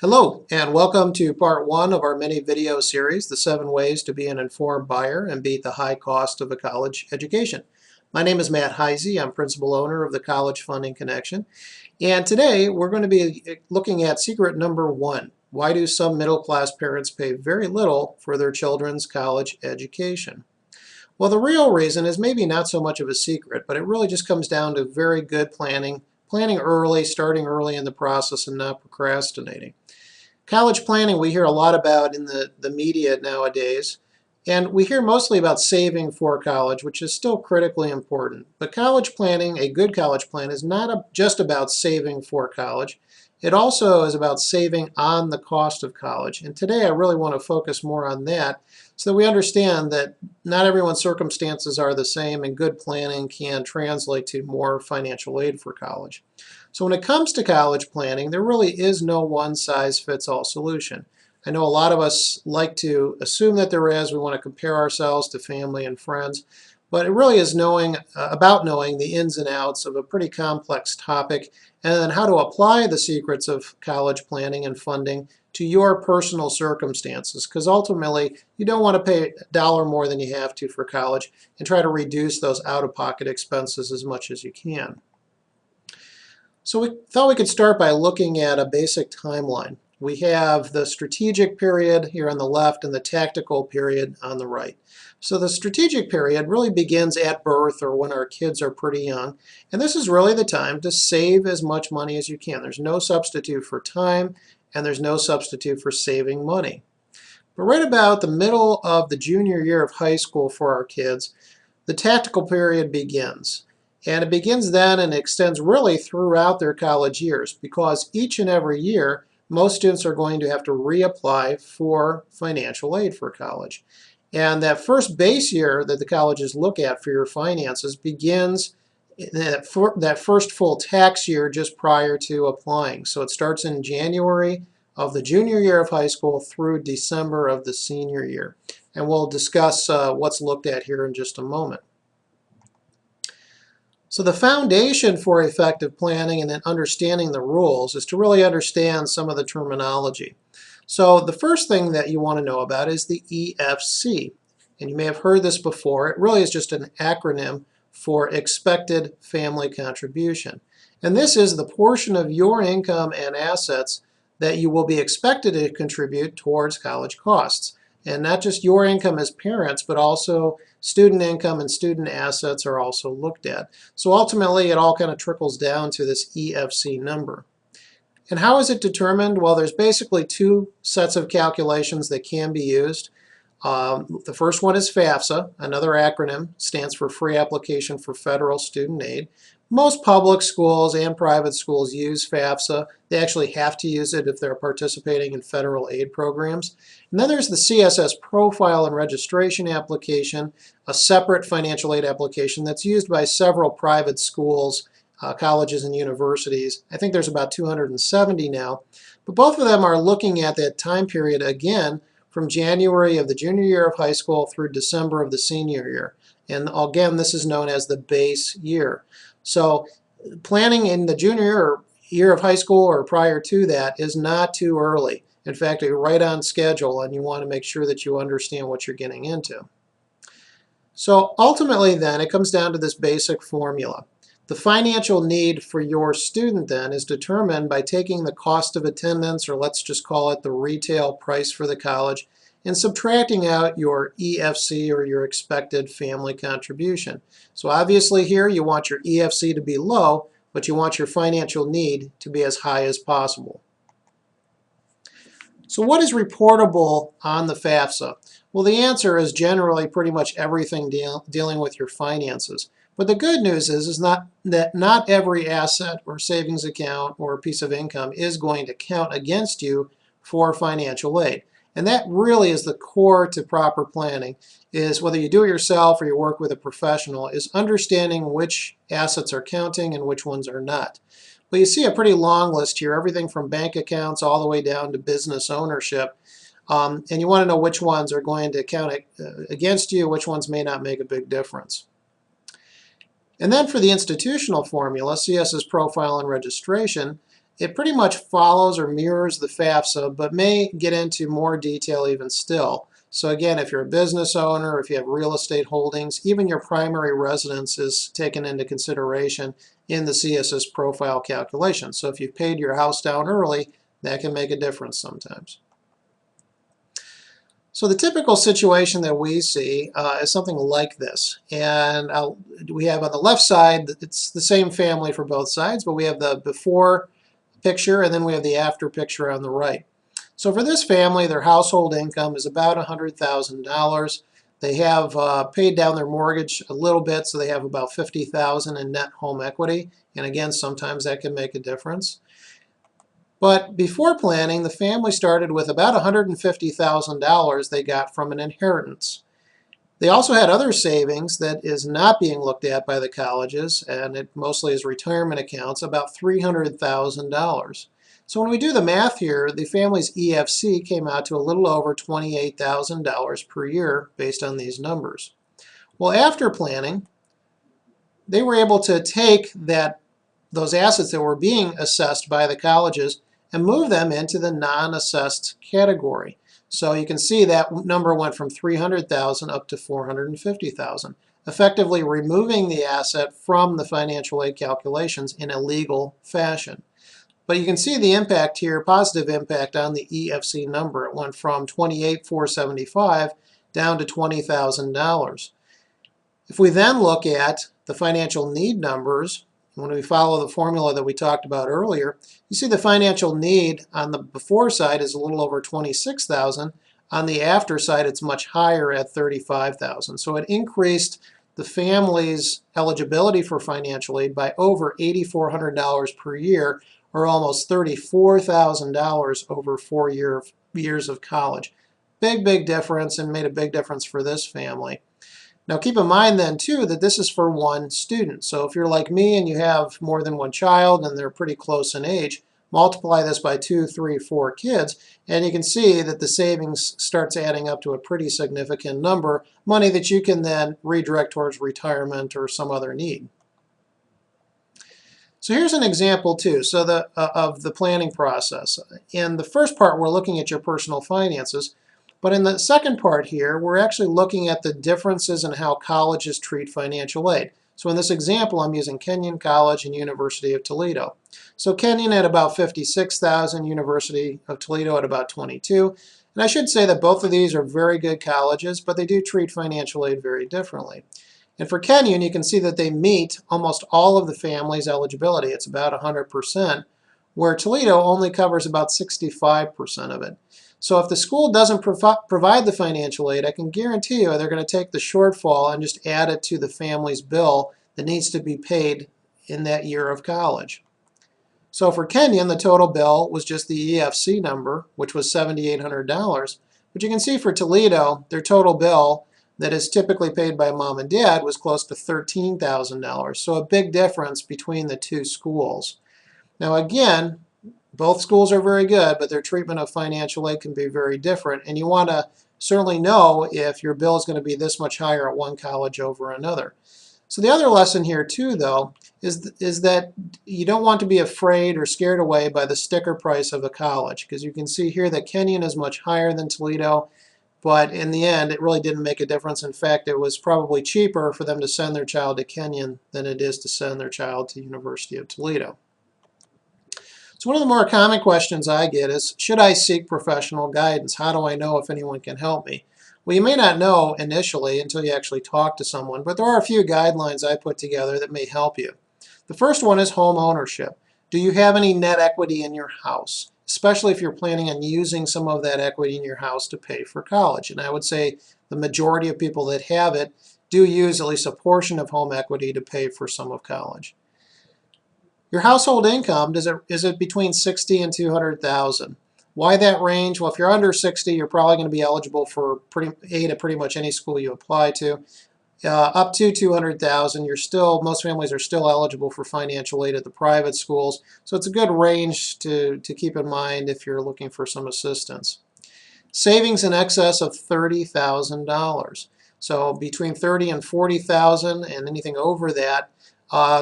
Hello, and welcome to part one of our mini video series, The 7 Ways to Be an Informed Buyer and Beat the High Cost of a College Education. My name is Matt Heisey. I'm principal owner of the College Funding Connection. And today we're going to be looking at secret number one. Why do some middle-class parents pay very little for their children's college education? Well, the real reason is maybe not so much of a secret, but it really just comes down to very good planning early, starting early in the process and not procrastinating. College planning we hear a lot about in the media nowadays, and we hear mostly about saving for college, which is still critically important. But college planning, a good college plan, is not just about saving for college. It also is about saving on the cost of college. And today I really want to focus more on that so that we understand that not everyone's circumstances are the same, and good planning can translate to more financial aid for college. So when it comes to college planning, there really is no one-size-fits-all solution. I know a lot of us like to assume that there is. We want to compare ourselves to family and friends, but it really is about knowing the ins and outs of a pretty complex topic, and then how to apply the secrets of college planning and funding to your personal circumstances, because ultimately you don't want to pay a dollar more than you have to for college, and try to reduce those out-of-pocket expenses as much as you can. So we thought we could start by looking at a basic timeline. We have the strategic period here on the left and the tactical period on the right. So the strategic period really begins at birth or when our kids are pretty young, and this is really the time to save as much money as you can. There's no substitute for time, and there's no substitute for saving money. But right about the middle of the junior year of high school for our kids, the tactical period begins. And it begins then and extends really throughout their college years, because each and every year most students are going to have to reapply for financial aid for college. And that first base year that the colleges look at for your finances begins that first full tax year just prior to applying. So it starts in January of the junior year of high school through December of the senior year. And we'll discuss what's looked at here in just a moment. So the foundation for effective planning and then understanding the rules is to really understand some of the terminology. So the first thing that you want to know about is the EFC. And you may have heard this before. It really is just an acronym for Expected Family Contribution. And this is the portion of your income and assets that you will be expected to contribute towards college costs. And not just your income as parents, but also student income and student assets are also looked at. So ultimately, it all kind of trickles down to this EFC number. And how is it determined? Well, there's basically two sets of calculations that can be used. The first one is FAFSA, another acronym, stands for Free Application for Federal Student Aid. Most public schools and private schools use FAFSA. They actually have to use it if they're participating in federal aid programs. And then there's the CSS Profile and Registration application, a separate financial aid application that's used by several private schools, colleges, and universities. I think there's about 270 now. But both of them are looking at that time period again from January of the junior year of high school through December of the senior year. And again, this is known as the base year. So planning in the junior year of high school or prior to that is not too early. In fact, you're right on schedule, and you want to make sure that you understand what you're getting into. So ultimately then, it comes down to this basic formula. The financial need for your student then is determined by taking the cost of attendance, or let's just call it the retail price for the college, and subtracting out your EFC, or your expected family contribution. So obviously here you want your EFC to be low, but you want your financial need to be as high as possible. So what is reportable on the FAFSA? Well, the answer is generally pretty much everything dealing with your finances. But the good news is that not every asset or savings account or piece of income is going to count against you for financial aid. And that really is the core to proper planning, is whether you do it yourself or you work with a professional, is understanding which assets are counting and which ones are not. Well, you see a pretty long list here, everything from bank accounts all the way down to business ownership. And you want to know which ones are going to count against you, which ones may not make a big difference. And then for the institutional formula, CSS Profile and Registration, It pretty much follows or mirrors the FAFSA, but may get into more detail even still. So again, if you're a business owner, if you have real estate holdings, even your primary residence is taken into consideration in the CSS profile calculation. So if you've paid your house down early, that can make a difference sometimes. So the typical situation that we see is something like this. And we have on the left side, it's the same family for both sides, but we have the before picture and then we have the after picture on the right. So for this family, their household income is about $100,000. They have paid down their mortgage a little bit, so they have about $50,000 in net home equity. And again, sometimes that can make a difference. But before planning, the family started with about $150,000 they got from an inheritance. They also had other savings that is not being looked at by the colleges, and it mostly is retirement accounts, about $300,000. So when we do the math here, the family's EFC came out to a little over $28,000 per year based on these numbers. Well, after planning, they were able to take those assets that were being assessed by the colleges and move them into the non-assessed category. So you can see that number went from $300,000 up to $450,000, effectively removing the asset from the financial aid calculations in a legal fashion. But you can see the impact here, positive impact on the EFC number. It went from $28,475 down to $20,000. If we then look at the financial need numbers, when we follow the formula that we talked about earlier, you see the financial need on the before side is a little over $26,000. On the after side, it's much higher at $35,000. So it increased the family's eligibility for financial aid by over $8,400 per year, or almost $34,000 over 4 years of college. Big difference, and made a big difference for this family. Now keep in mind then too that this is for one student. So if you're like me and you have more than one child and they're pretty close in age, multiply this by 2, 3, 4 kids, and you can see that the savings starts adding up to a pretty significant number, money that you can then redirect towards retirement or some other need. So here's an example too, so of the planning process. In the first part, we're looking at your personal finances. But in the second part here, we're actually looking at the differences in how colleges treat financial aid. So in this example, I'm using Kenyon College and University of Toledo. So Kenyon at about $56,000, University of Toledo at about $22,000. And I should say that both of these are very good colleges, but they do treat financial aid very differently. And for Kenyon, you can see that they meet almost all of the family's eligibility. It's about 100%, where Toledo only covers about 65% of it. So if the school doesn't provide the financial aid, I can guarantee you they're going to take the shortfall and just add it to the family's bill that needs to be paid in that year of college. So for Kenyon, the total bill was just the EFC number, which was $7,800. But you can see for Toledo, their total bill that is typically paid by mom and dad was close to $13,000. So a big difference between the two schools. Now again, both schools are very good, but their treatment of financial aid can be very different, and you want to certainly know if your bill is going to be this much higher at one college over another. So the other lesson here too, though, is that you don't want to be afraid or scared away by the sticker price of a college, because you can see here that Kenyon is much higher than Toledo, but in the end it really didn't make a difference. In fact, it was probably cheaper for them to send their child to Kenyon than it is to send their child to University of Toledo. So one of the more common questions I get is, should I seek professional guidance? How do I know if anyone can help me? Well, you may not know initially until you actually talk to someone, but there are a few guidelines I put together that may help you. The first one is home ownership. Do you have any net equity in your house? Especially if you're planning on using some of that equity in your house to pay for college. And I would say the majority of people that have it do use at least a portion of home equity to pay for some of college. Your household income, is it between $60,000 and $200,000? Why that range? Well, if you're under 60, you're probably going to be eligible for aid at pretty much any school you apply to. Up to $200,000, most families are still eligible for financial aid at the private schools. So it's a good range to keep in mind if you're looking for some assistance. Savings in excess of $30,000. So between $30,000 and $40,000, and anything over that,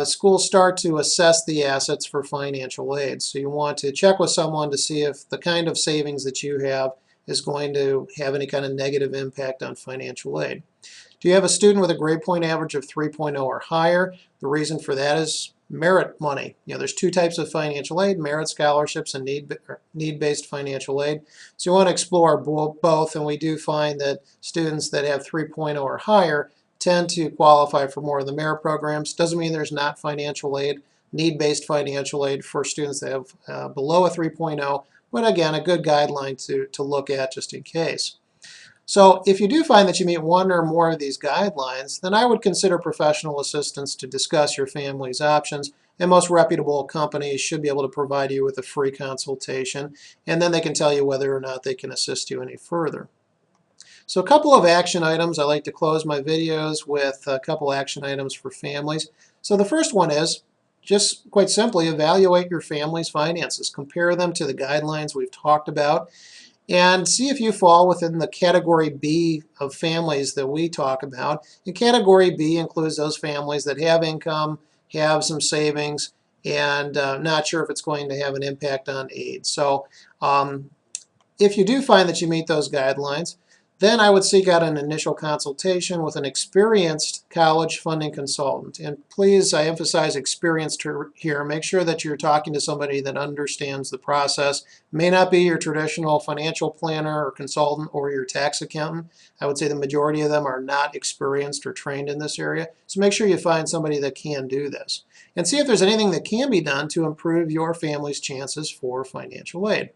schools start to assess the assets for financial aid. So you want to check with someone to see if the kind of savings that you have is going to have any kind of negative impact on financial aid. Do you have a student with a grade point average of 3.0 or higher? The reason for that is merit money. There's two types of financial aid, merit scholarships and need-based financial aid. So you want to explore both, and we do find that students that have 3.0 or higher tend to qualify for more of the merit programs. Doesn't mean there's not financial aid, need-based financial aid for students that have below a 3.0, but again, a good guideline to look at just in case. So if you do find that you meet one or more of these guidelines, then I would consider professional assistance to discuss your family's options, and most reputable companies should be able to provide you with a free consultation, and then they can tell you whether or not they can assist you any further. So a couple of action items. I like to close my videos with a couple action items for families. So the first one is just quite simply evaluate your family's finances. Compare them to the guidelines we've talked about and see if you fall within the category B of families that we talk about. And category B includes those families that have income, have some savings, and not sure if it's going to have an impact on aid. So if you do find that you meet those guidelines, then I would seek out an initial consultation with an experienced college funding consultant. And please, I emphasize experienced here. Make sure that you're talking to somebody that understands the process. It may not be your traditional financial planner or consultant or your tax accountant. I would say the majority of them are not experienced or trained in this area. So make sure you find somebody that can do this. And see if there's anything that can be done to improve your family's chances for financial aid.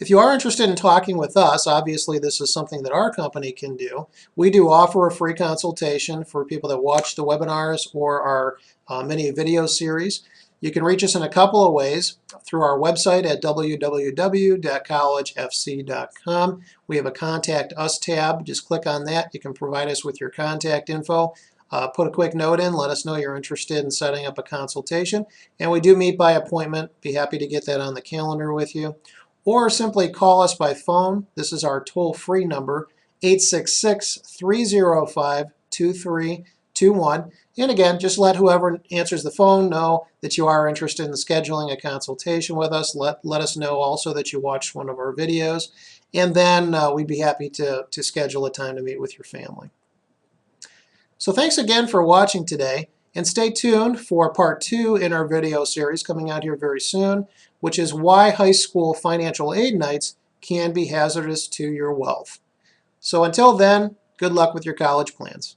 If you are interested in talking with us, obviously this is something that our company can do. We do offer a free consultation for people that watch the webinars or our mini video series. You can reach us in a couple of ways through our website at www.collegefc.com. We have a Contact Us tab. Just click on that. You can provide us with your contact info. Put a quick note in. Let us know you're interested in setting up a consultation. And we do meet by appointment. Be happy to get that on the calendar with you. Or simply call us by phone. This is our toll-free number, 866-305-2321. And again, just let whoever answers the phone know that you are interested in scheduling a consultation with us. Let us know also that you watched one of our videos. And then we'd be happy to schedule a time to meet with your family. So thanks again for watching today. And stay tuned for part 2 in our video series coming out here very soon, which is why high school financial aid nights can be hazardous to your wealth. So until then, good luck with your college plans.